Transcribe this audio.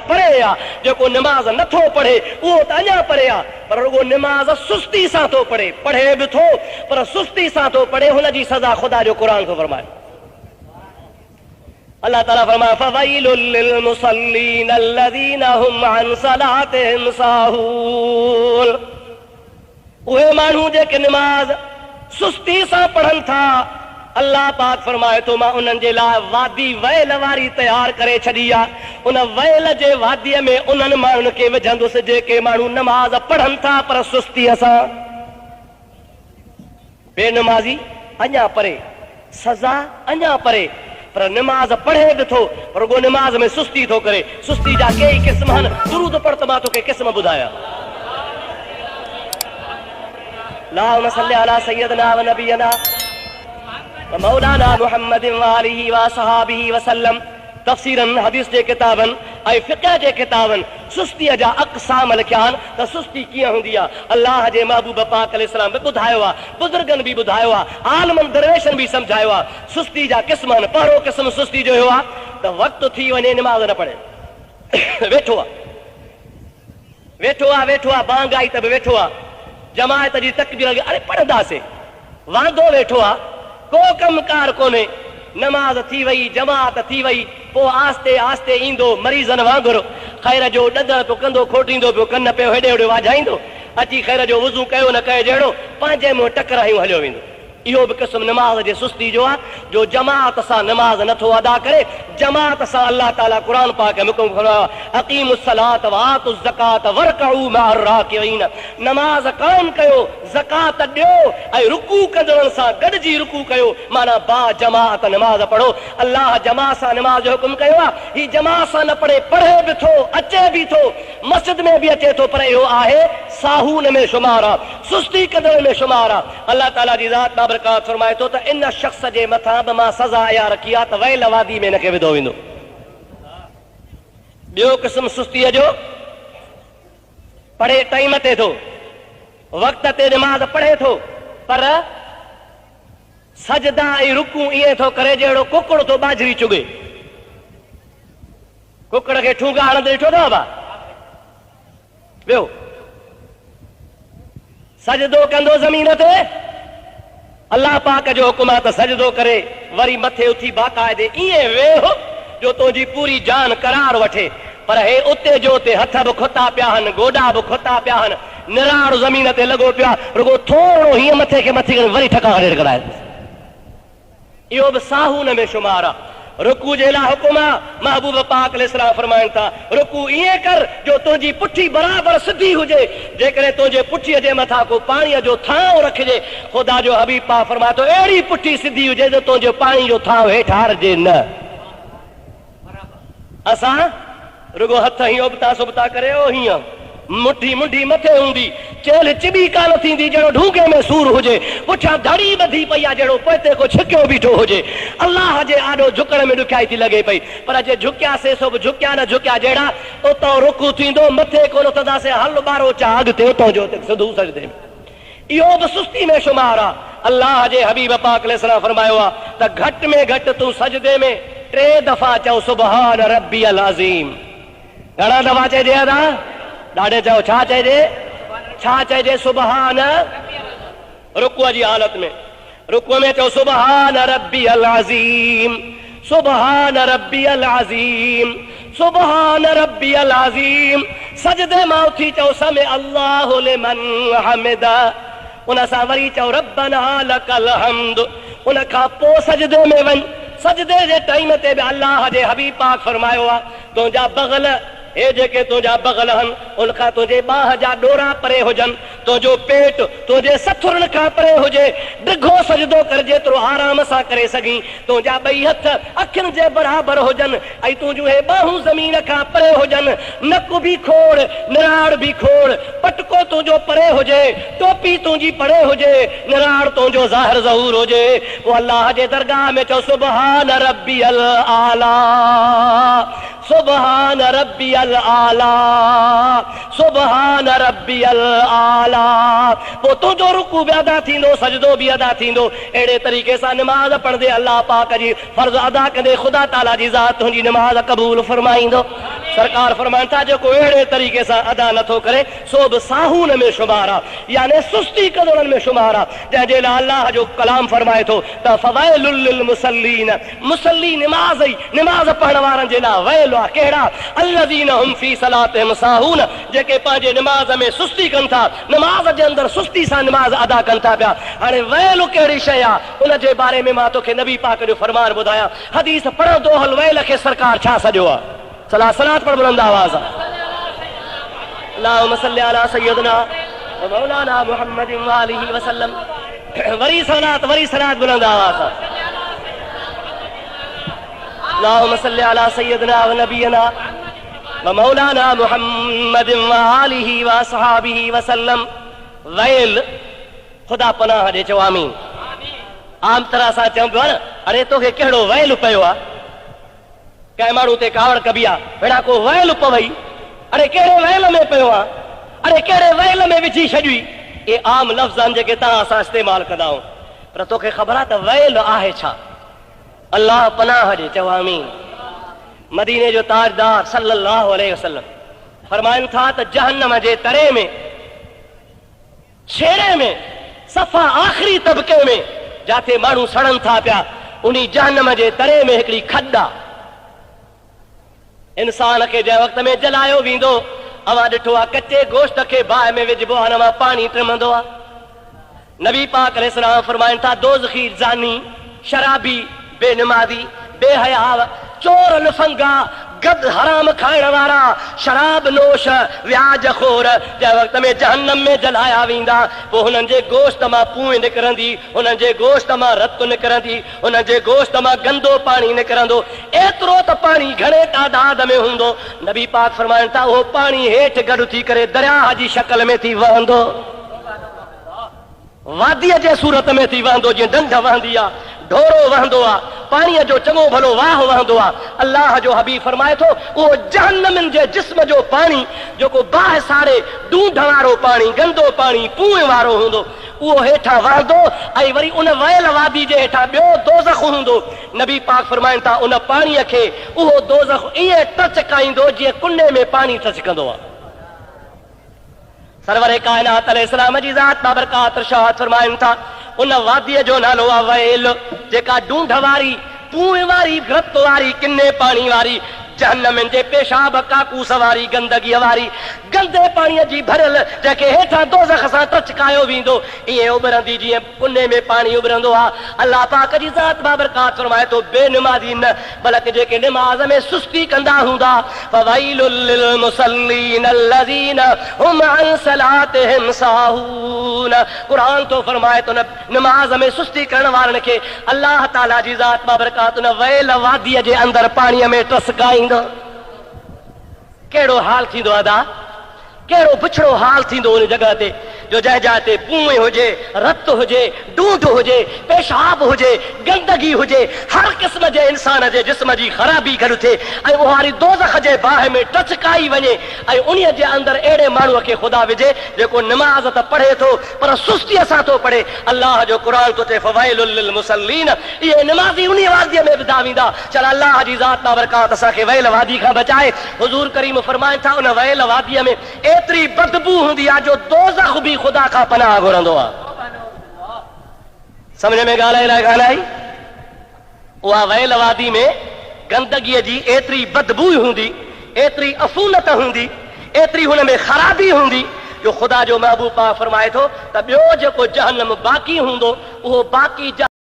पढ़े आ जो नमाज नथो पढ़े वो तो अञा पढ़े आ पर रुगो नमाज सुस्ती सां तो पढ़े पढ़े भी थो पर सुस्ती सां तो पढ़े हुन जी सज़ा खुदा जो कुरान को फरमाए अल्लाह ताला फरमाए फवैलुल लिल मुसल्लीन अल्लज़ीना हुम अन सलातिहिम साहून उहे माण्हू जेके नमाज सुस्ती सां पढ़नि था अल्लाह पाक फरमाए तो मां उन्हनि जे लाइ वादी वयल वारी तैयार करे छॾी आहे उन वयल जे वादीअ में उन्हनि माण्हुनि खे विझंदुसि जेके माण्हू नमाज पढ़नि था पर सुस्तीअ सां बेनमाज़ी अञा परे सज़ा अञा परे पर नमाज पढ़े बि थो पर रुगो नमाज में सुस्ती थो करे सुस्ती जा कई क़िस्म आहिनि दुरूद पढ़ त मां तोखे क़िस्म ॿुधायां अल्लाहुम्मा सल्लि अला सय्यदना व नबियना मौलाना मुहम्मद वालिही व सहाबिही वसल्लम तफसीरन हदीस जे किताबन ऐं फिक़ह जे किताबन सुस्तीअ जा अक़साम लिखिया आहिनि त सुस्ती कीअं हूंदी आहे अल्लाह जे महबूब पाक अलैहिस्सलाम बि ॿुधायो आहे बुज़ुर्गनि बि ॿुधायो आहे आलमनि दरवेशनि बि सम्झायो आहे सुस्ती जा क़िस्म आहिनि पहिरों क़िस्म सुस्ती जो हुयो आहे त वक़्तु थी वञे नमाज़ न पढ़े वेठो आहे बांग आई त बि वेठो आहे जमायत जी तकबीर लॻी अरे पढ़ंदासीं वांदो वेठो आहे को कमकार कोन्हे नमाज थी वई जमात थी वई पोइ आस्ते आस्ते ईंदो मरीज़नि वांगुरु ख़ैर जो ॾंदड़ पियो कंदो खोटींदो पियो कन पियो हेॾे होॾे वाजाईंदो अची ख़ैर जो वुज़ू कयो न कयो जहिड़ो पंहिंजे मुंहुं टकरायूं हलियो वेंदो इहो बि क़िस्म नमाज जे सुस्ती जो आहे जो जमात सां नमाज नथो अदा करे जमात सां अल्लाह ताला क़ुरान पाक में हुकुम फरमायो अक़ीमुस सलात व आतुज़ ज़कात वरकऊ मअर राकिईन नमाज क़ाइम कयो ज़कात ॾियो ऐं रुकू कंदड़नि सां गॾिजी रुकू कयो माना बा जमात नमाज पढ़ो अल्लाह जमात सां नमाज जो हुकुम कयो आहे ही जमात सां न पढ़े पढ़े बि थो अचे बि थो मस्जिद में बि अचे थो पर इहो आहे साहून में शुमार आहे सुस्ती कंदड़ में शुमार आहे अल्लाह ताला जी ज़ात बाबरकात फरमाए थो त इन शख़्स जे मथां बि मां सज़ा अया रखी आहे त वयल वादी में हिनखे विधो वेंदो ॿियो क़िस्म सुस्तीअ जो पढ़े टाइम ते थो वक़्त ते नमाज़ पढ़े थो पर सजदा ऐं रुकू ईअं थो करे जहिड़ो कुकड़ थो बाजरी चुगे कुकड़ खे ठूंगा हणंदे ॾिठो अथव भा ॿियो सजदो कंदो ज़मीन ते अल्लाह पाक जो हुकुम आहे त सजदो करे वरी मथे उथी बाक़ाइदे ईअं वेहो जो तुंहिंजी पूरी जान करार वठे पर हे उते जो उते हथ बि खुता पिया आहिनि गोॾा बि खुता पिया आहिनि निराड़ ज़मीन ते लॻो पियो आहे रुगो थोरो हीअं मथे खे मथे करे वरी ठका हणे कराए इहो बि साहून में शुमार आहे रुकू जे लाइ हुकुम आहे महबूब पाक अलैहिस्सलाम फरमाइनि था रुकू ईअं कर जो तुंहिंजी पुठी बराबरि सिधी हुजे जेकॾहिं तुंहिंजे पुठीअ जे मथां को पाणीअ जो थांव रखिजे ख़ुदा जो हबीब पाक फरमाए थो अहिड़ी पुठी सिधी हुजे जो तुंहिंजो पाणी जो थांव हेठि हारजे न असां रुगो हथ हीअं उबता सुबता करे हीअं मुठी मुंडी मथे हूंदी चेल चिबी कान थींदी जहिड़ो ढूंगे में सूर हुजे पुठियां धड़ी ॿधी पई आहे जहिड़ो पोइते को छिकियो बीठो हुजे अल्लाह जे आॾो झुकण में ॾुखियाई थी लॻे पई पर जे झुकियासीं सो बि झुकिया न झुकिया जहिड़ा उतां रुकू थींदो मथे कोन उथंदासीं हल ॿारो चा अॻिते उतां जो सिधू सजदे में इहो बि सुस्ती में शुमार आहे अल्लाह जे हबीब पाक अलैहिस्सलाम फरमायो आहे त घटि में घटि तूं सजदे में 3 दफ़ा चओ सुबहान रब्बियल अज़ीम घणा दफ़ा चइजे अदा ॾाढे चओ छा चइजे सुबहान रुकूअ जी हालत में रुकूअ में चओ सुबहान रब्बियल अज़ीम सुबहान रब्बियल अज़ीम सुबहान रब्बियल अज़ीम सजदे मां उथी चओ समे अल्लाहु लिमन हमिदा उन सां वरी चओ रब्बना लकल हम्द उन खां पोइ सजदे में वञ सजदे जे टाइम ते बि अल्लाह जे हबीब पाक फरमायो आहे तुंहिंजा बग़ल हे जेके तुंहिंजा बग़ल आहिनि उनखां तुंहिंजे बाह जा डोरा परे हुजनि तुंहिंजो पेट तुंहिंजे सथुरनि खां परे हुजे डिघो सजदो कर जेतिरो आराम सां करे सघीं तुंहिंजा ॿई हथ अखियुनि जे बराबरि हुजनि ऐं तुंहिंजूं हे बाहूं ज़मीन खां परे हुजनि नक बि खोड़ निराड़ बि खोड़ पटको तुंहिंजो परे हुजे टोपी तुंहिंजी परे हुजे निराड़ तुंहिंजो ज़ाहिर ज़हूर हुजे पोइ अल्लाह जे दरगाह में चओ सुबहान रब्बियल आला सुबहान रब्बियल आला सुबहान रब्बियल आला पोइ तुंहिंजो रुकू बि अदा थींदो सजदो बि अदा थींदो अहिड़े तरीक़े सां नमाज़ पढ़ंदे अल्लाह पाक जी फर्ज़ अदा कंदे ख़ुदा ताला जी ज़ात तुंहिंजी नमाज़ क़बूल फरमाईंदो सरकार फरमाइनि था जेको अहिड़े तरीक़े सां अदा नथो करे सो बि साहून में शुमार आहे, यानी सुस्ती कंदड़नि में शुमार आहे। जंहिंजे लाइ अल्लाह जो कलाम फरमाए थो त फवैलुल लिल मुसल्लीन, मुसल्ली निमाज़ पढ़ण वारनि जे लाइ वैल आहे। कहिड़ा? अल्लज़ीन हुम फी सलातिहिम साहून, जेके पंहिंजे निमाज़ में सुस्ती कनि था, निमाज़ जे अंदरि सुस्ती सां निमाज़ अदा कनि था पिया। हाणे वैल कहिड़ी शइ आहे उन जे बारे में मां तोखे नबी पाक जो फरमान ॿुधायां। हदीस पढ़ंदो हल वैल खे सरकार छा सॼो आहे? सलात पढ़ बुलंद आवाज़ आहे। अल्लाहुम्मा सल्ली अला सय्यदना व मौलाना मुहम्मदिन व आलिहि वसल्लम। वरी सलात बुलंद आवाज़ आहे। अल्लाहुम्मा सल्ली अला सय्यदना व नबियना व मौलाना मुहम्मदिन व आलिहि व असहाबिहि वसल्लम। वैल खुदा पनाह ॾे, चओ आमीन। आम तरह सां चइबो आहे न, अरे तोखे कहिड़ो वैल पियो आहे? कंहिं माण्हू ते कावड़ कबी आहे, भेड़ा को वैल पवई, अरे कहिड़े वैल में पियो आहे, अरे कहिड़े वैल में विझी छॾी। ये आम लफ़्ज़ आहिनि जेके तव्हां असां इस्तेमालु कंदा आहियूं, पर तोखे ख़बर आहे त वैल आहे छा? अल्लाह पनाह ॾे, चओ आमीन। मदीने जो ताजदार सल्लल्लाहु अलैहि वसल्लम फरमाइनि था त जहन्नम जे तरे में, छेड़े में, सफ़ा आख़िरी तबके में जाते माण्हू सड़नि था पिया, उन जहन्नम जे तरे में हिकिड़ी खॾ आहे। इंसान खे जंहिं वक़्त में जलायो वेंदो, अवां ॾिठो आहे कचे गोश्त खे बाहि में विझबो आहे, हुन मां पाणी टिमंदो आहे। नबी पाक अलैहिस्सलाम फरमाइनि था दोज़खी, ज़ानी, शराबी, बेनमाज़ी, बेहया, चोर, लफंगा, गद हराम खाइण वारा, शराब नोश, व्याज खोर जंहिं वक़्त में जहन्नम में जलाया वेंदा, पोइ हुननि जे गोश्त मां पूं निकिरंदी, हुननि जे गोश्त मां रत निकिरंदी, हुननि जे गोश्त मां गंदो पाणी निकिरंदो। एतिरो त पाणी घणे तादाद में हूंदो, नबी पाक फरमाइनि था उहो पाणी हेठि गॾु थी करे दरिया जी शक्ल में थी वहंदो, वादीअ जे सूरत में थी वहंदो, जीअं ढंढ वहंदी आहे, ढोरो वहंदो आहे, पाणीअ जो चङो भलो वाह वहंदो आहे। अल्लाह जो हबीब फरमाए थो उहो जहन्नम जे जिस्म जो पाणी जेको बाहि साड़े ढूंढ वारो पाणी, गंदो पाणी, पूए वारो हूंदो, उहो हेठां वहंदो ऐं वरी उन वयल वादी जे हेठां ॿियो दोज़ख हूंदो। नबी पाक फरमाइनि था उन पाणीअ खे उहो दोज़ख ईअं टचकाईंदो जीअं कुंडे में पाणी टचकंदो आहे। सरवरे कायनात अलैहिस्सलाम जी ज़ात बाबरकात इरशाद फरमाइनि था उन वादीअ जो नालो आहे वैल, जेका ढूंढ वारी, पूए वारी, रत वारी, किन्ने पाणी वारी, जहन्नम जे पेशाब काकूस वारी, गंदगीअ वारी, गंदे पाणीअ जी भरियल, जंहिंखे हेठां दोज़ख सां टचकायो वेंदो, ईअं उभरंदी जीअं कुंडे में पाणी उभरंदो आहे। अल्लाह पाक जी ज़ात बाबरकात फरमाए थो बेनमाज़ी न, बल्कि जेके निमाज़ में सुस्ती कंदा हूंदा, फवैलुल लिल मुसल्लीन अल्लज़ीन हुम अन सलातिहिम साहून। क़ुरान तो फरमाए थो निमाज़ में सुस्ती करण वारनि खे अल्लाह ताला जी ज़ात बाबरकात न वैल वादीअ जे अंदरि पाणीअ में टसकाईंदो। कहिड़ो हाल थींदो अदा, कहिड़ो बिछड़ो हाल थींदो उन जगह ते जो जंहिं जाइ ते पूए हुजे, रत हुजे, ढूंढ हुजे, पेशाब हुजे, गंदगी हुजे, हर क़िस्म जे इंसान जे जिस्म जी ख़राबी गॾु थिए ऐं उहारी दोज़ख जे बाहि में टचकाई वञे ऐं उन्हीअ जे अंदरि अहिड़े माण्हूअ खे ख़ुदा विझे जेको निमाज़ त पढ़े थो पर सुस्तीअ सां थो पढ़े। अल्लाह जो क़ुरान थो चए फवैलुल लिल मुसल्लीन, इहे निमाज़ी उन वादीअ में विधा वेंदा। चल अल्लाह जी ज़ात बाबरकात असांखे वैल वादी खां बचाए। हुज़ूर करीम फरमाइनि था उन वैल वादीअ में एतिरी बदबू हूंदी आहे जो दोज़ख बि खुदा का पनाह घुरंदो आहे। समझ में ॻाल्हि कान आई? उहा वैल वादी में गंदगीअ जी एतिरी बदबू हूंदी, एतिरी अफूनत हूंदी, एतिरी हुन में ख़राबी हूंदी जो ख़ुदा जो महबूब पाक फरमाए थो त ॿियो जेको जहन्नम बाक़ी हूंदो उहो बाक़ी